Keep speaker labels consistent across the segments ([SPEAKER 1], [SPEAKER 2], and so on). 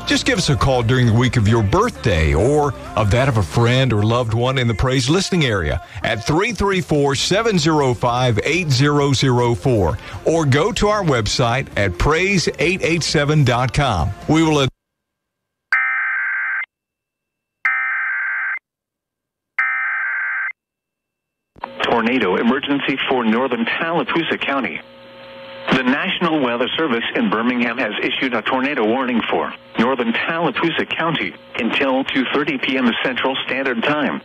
[SPEAKER 1] Just give us a call during the week of your birthday or of that of a friend or loved one in the Praise listening area at 334-705-8004 or go to our website at praise887.com. We will
[SPEAKER 2] Tornado emergency for northern Tallapoosa County. The National Weather Service in Birmingham has issued a tornado warning for northern Tallapoosa County until 2:30 p.m. Central Standard Time.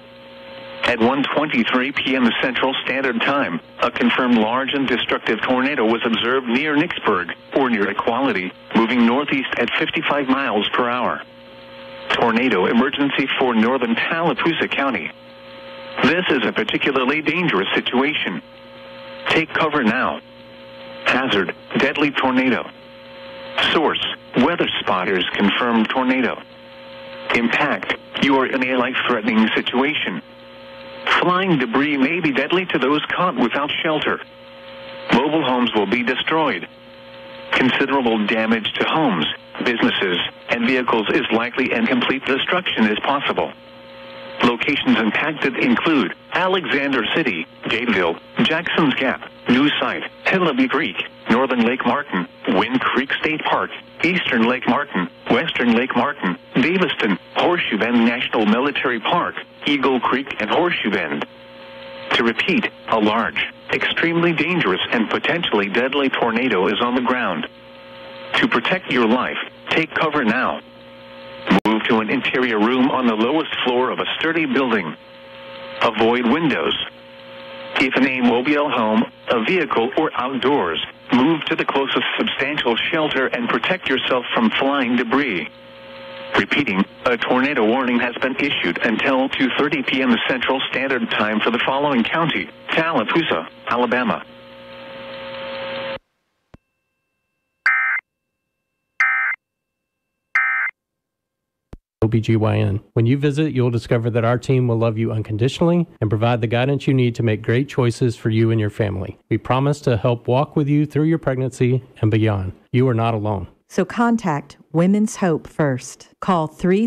[SPEAKER 2] At 1:23 p.m. Central Standard Time, a confirmed large and destructive tornado was observed near Nicksburg, or near Equality, moving northeast at 55 miles per hour. Tornado emergency for northern Tallapoosa County. This is a particularly dangerous situation. Take cover now. Hazard, deadly tornado. Source, weather spotters confirm tornado. Impact, you are in a life-threatening situation. Flying debris may be deadly to those caught without shelter. Mobile homes will be destroyed. Considerable damage to homes, businesses, and vehicles is likely, and complete destruction is possible. Locations impacted include Alexander City, Gateville, Jackson's Gap, New Site, Hillaby Creek, Northern Lake Martin, Wind Creek State Park, Eastern Lake Martin, Western Lake Martin, Daviston, Horseshoe Bend National Military Park, Eagle Creek, and Horseshoe Bend. To repeat, a large, extremely dangerous, and potentially deadly tornado is on the ground. To protect your life, take cover now. Move to an interior room on the lowest floor of a sturdy building. Avoid windows. If in a mobile home, a vehicle, or outdoors, move to the closest substantial shelter and protect yourself from flying debris. Repeating, a tornado warning has been issued until 2:30 p.m. Central Standard Time for the following county: Tallapoosa, Alabama.
[SPEAKER 3] OBGYN. When you visit, you'll discover that our team will love you unconditionally and provide the guidance you need to make great choices for you and your family. We promise to help walk with you through your pregnancy and beyond. You are not alone.
[SPEAKER 4] So contact Women's Hope first. Call 3